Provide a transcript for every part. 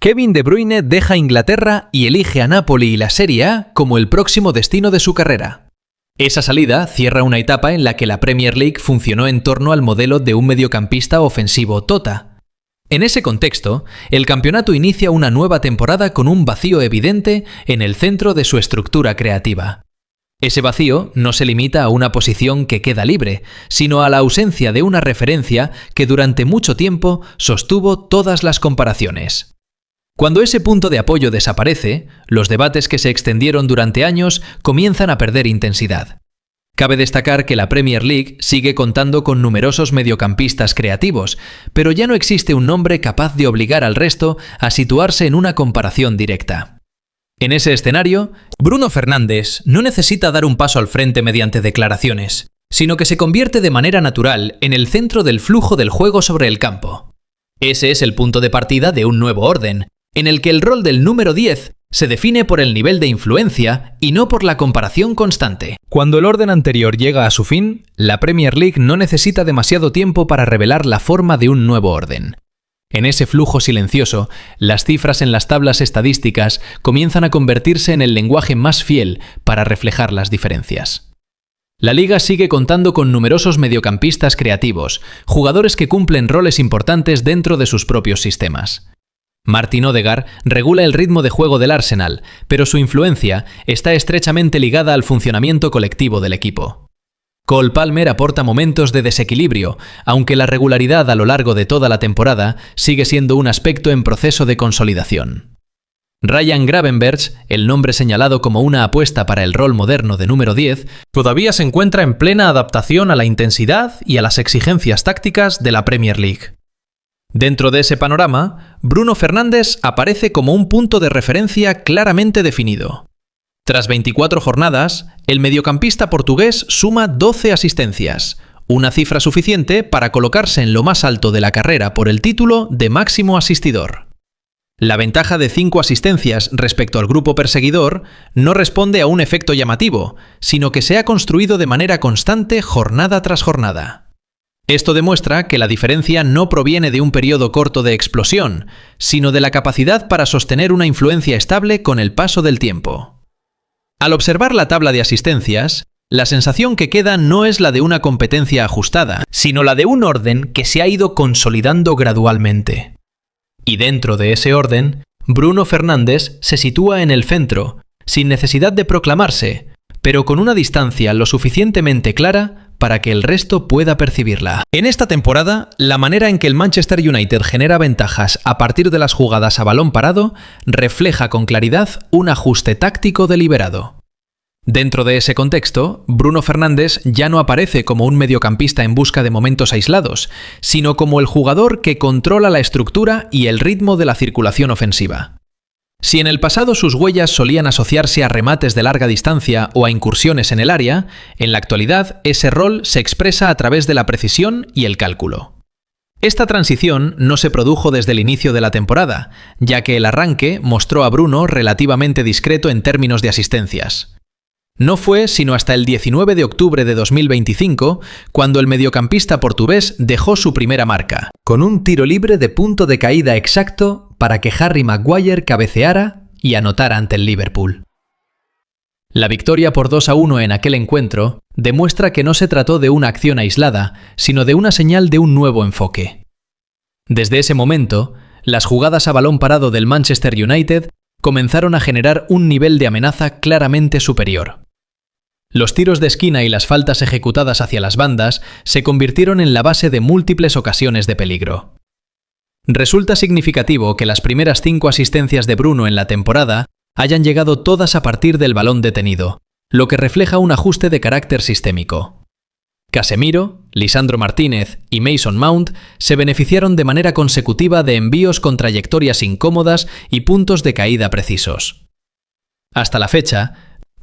Kevin De Bruyne deja Inglaterra y elige a Napoli y la Serie A como el próximo destino de su carrera. Esa salida cierra una etapa en la que la Premier League funcionó en torno al modelo de un mediocampista ofensivo tota. En ese contexto, el campeonato inicia una nueva temporada con un vacío evidente en el centro de su estructura creativa. Ese vacío no se limita a una posición que queda libre, sino a la ausencia de una referencia que durante mucho tiempo sostuvo todas las comparaciones. Cuando ese punto de apoyo desaparece, los debates que se extendieron durante años comienzan a perder intensidad. Cabe destacar que la Premier League sigue contando con numerosos mediocampistas creativos, pero ya no existe un nombre capaz de obligar al resto a situarse en una comparación directa. En ese escenario, Bruno Fernández no necesita dar un paso al frente mediante declaraciones, sino que se convierte de manera natural en el centro del flujo del juego sobre el campo. Ese es el punto de partida de un nuevo orden, en el que el rol del número 10 se define por el nivel de influencia y no por la comparación constante. Cuando el orden anterior llega a su fin, la Premier League no necesita demasiado tiempo para revelar la forma de un nuevo orden. En ese flujo silencioso, las cifras en las tablas estadísticas comienzan a convertirse en el lenguaje más fiel para reflejar las diferencias. La liga sigue contando con numerosos mediocampistas creativos, jugadores que cumplen roles importantes dentro de sus propios sistemas. Martin Odegaard regula el ritmo de juego del Arsenal, pero su influencia está estrechamente ligada al funcionamiento colectivo del equipo. Cole Palmer aporta momentos de desequilibrio, aunque la regularidad a lo largo de toda la temporada sigue siendo un aspecto en proceso de consolidación. Ryan Gravenberch, el nombre señalado como una apuesta para el rol moderno de número 10, todavía se encuentra en plena adaptación a la intensidad y a las exigencias tácticas de la Premier League. Dentro de ese panorama, Bruno Fernández aparece como un punto de referencia claramente definido. Tras 24 jornadas, el mediocampista portugués suma 12 asistencias, una cifra suficiente para colocarse en lo más alto de la carrera por el título de máximo asistidor. La ventaja de 5 asistencias respecto al grupo perseguidor no responde a un efecto llamativo, sino que se ha construido de manera constante jornada tras jornada. Esto demuestra que la diferencia no proviene de un periodo corto de explosión, sino de la capacidad para sostener una influencia estable con el paso del tiempo. Al observar la tabla de asistencias, la sensación que queda no es la de una competencia ajustada, sino la de un orden que se ha ido consolidando gradualmente. Y dentro de ese orden, Bruno Fernández se sitúa en el centro, sin necesidad de proclamarse, pero con una distancia lo suficientemente clara para que el resto pueda percibirla. En esta temporada, la manera en que el Manchester United genera ventajas a partir de las jugadas a balón parado refleja con claridad un ajuste táctico deliberado. Dentro de ese contexto, Bruno Fernández ya no aparece como un mediocampista en busca de momentos aislados, sino como el jugador que controla la estructura y el ritmo de la circulación ofensiva. Si en el pasado sus huellas solían asociarse a remates de larga distancia o a incursiones en el área, en la actualidad ese rol se expresa a través de la precisión y el cálculo. Esta transición no se produjo desde el inicio de la temporada, ya que el arranque mostró a Bruno relativamente discreto en términos de asistencias. No fue sino hasta el 19 de octubre de 2025 cuando el mediocampista portugués dejó su primera marca, con un tiro libre de punto de caída exacto para que Harry Maguire cabeceara y anotara ante el Liverpool. La victoria por 2-1 en aquel encuentro demuestra que no se trató de una acción aislada, sino de una señal de un nuevo enfoque. Desde ese momento, las jugadas a balón parado del Manchester United comenzaron a generar un nivel de amenaza claramente superior. Los tiros de esquina y las faltas ejecutadas hacia las bandas se convirtieron en la base de múltiples ocasiones de peligro. Resulta significativo que las primeras 5 asistencias de Bruno en la temporada hayan llegado todas a partir del balón detenido, lo que refleja un ajuste de carácter sistémico. Casemiro, Lisandro Martínez y Mason Mount se beneficiaron de manera consecutiva de envíos con trayectorias incómodas y puntos de caída precisos. Hasta la fecha,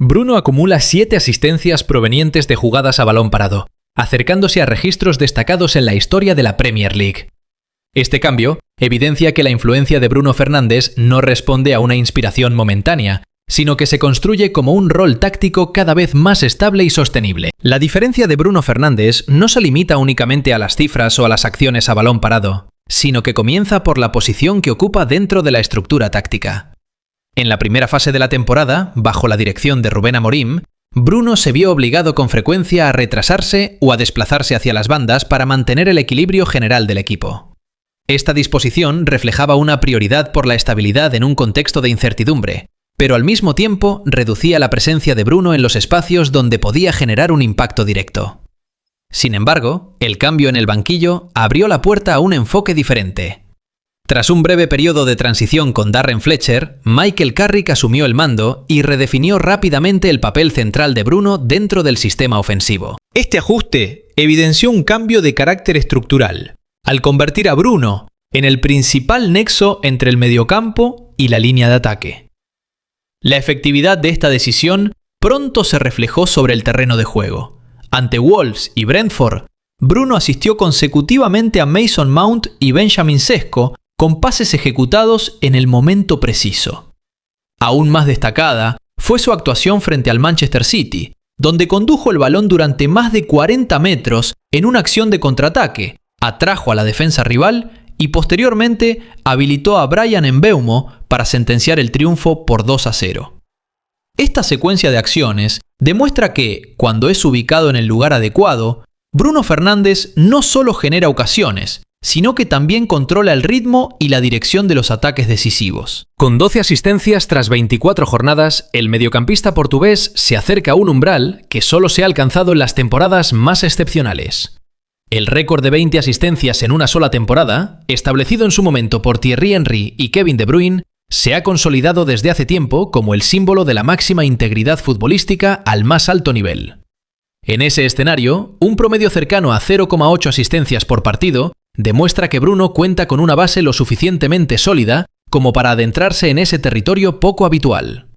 Bruno acumula 7 asistencias provenientes de jugadas a balón parado, acercándose a registros destacados en la historia de la Premier League. Este cambio evidencia que la influencia de Bruno Fernández no responde a una inspiración momentánea, sino que se construye como un rol táctico cada vez más estable y sostenible. La diferencia de Bruno Fernández no se limita únicamente a las cifras o a las acciones a balón parado, sino que comienza por la posición que ocupa dentro de la estructura táctica. En la primera fase de la temporada, bajo la dirección de Rubén Amorim, Bruno se vio obligado con frecuencia a retrasarse o a desplazarse hacia las bandas para mantener el equilibrio general del equipo. Esta disposición reflejaba una prioridad por la estabilidad en un contexto de incertidumbre, pero al mismo tiempo reducía la presencia de Bruno en los espacios donde podía generar un impacto directo. Sin embargo, el cambio en el banquillo abrió la puerta a un enfoque diferente. Tras un breve periodo de transición con Darren Fletcher, Michael Carrick asumió el mando y redefinió rápidamente el papel central de Bruno dentro del sistema ofensivo. Este ajuste evidenció un cambio de carácter estructural, al convertir a Bruno en el principal nexo entre el mediocampo y la línea de ataque. La efectividad de esta decisión pronto se reflejó sobre el terreno de juego. Ante Wolves y Brentford, Bruno asistió consecutivamente a Mason Mount y Benjamin Sesko con pases ejecutados en el momento preciso. Aún más destacada fue su actuación frente al Manchester City, donde condujo el balón durante más de 40 metros en una acción de contraataque, atrajo a la defensa rival y posteriormente habilitó a Bryan Mbeumo para sentenciar el triunfo por 2-0. Esta secuencia de acciones demuestra que, cuando es ubicado en el lugar adecuado, Bruno Fernández no solo genera ocasiones, sino que también controla el ritmo y la dirección de los ataques decisivos. Con 12 asistencias tras 24 jornadas, el mediocampista portugués se acerca a un umbral que solo se ha alcanzado en las temporadas más excepcionales. El récord de 20 asistencias en una sola temporada, establecido en su momento por Thierry Henry y Kevin De Bruyne, se ha consolidado desde hace tiempo como el símbolo de la máxima integridad futbolística al más alto nivel. En ese escenario, un promedio cercano a 0,8 asistencias por partido demuestra que Bruno cuenta con una base lo suficientemente sólida como para adentrarse en ese territorio poco habitual.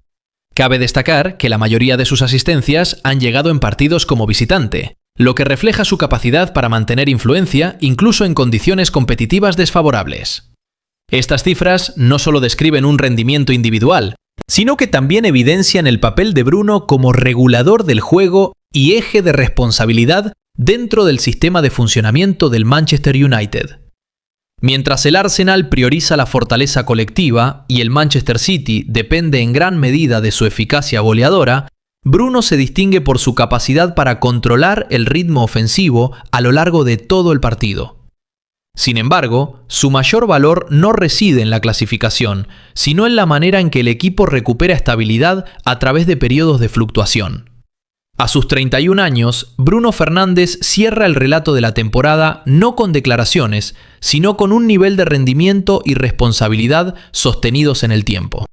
Cabe destacar que la mayoría de sus asistencias han llegado en partidos como visitante, lo que refleja su capacidad para mantener influencia incluso en condiciones competitivas desfavorables. Estas cifras no solo describen un rendimiento individual, sino que también evidencian el papel de Bruno como regulador del juego y eje de responsabilidad dentro del sistema de funcionamiento del Manchester United. Mientras el Arsenal prioriza la fortaleza colectiva y el Manchester City depende en gran medida de su eficacia goleadora, Bruno se distingue por su capacidad para controlar el ritmo ofensivo a lo largo de todo el partido. Sin embargo, su mayor valor no reside en la clasificación, sino en la manera en que el equipo recupera estabilidad a través de periodos de fluctuación. A sus 31 años, Bruno Fernández cierra el relato de la temporada no con declaraciones, sino con un nivel de rendimiento y responsabilidad sostenidos en el tiempo.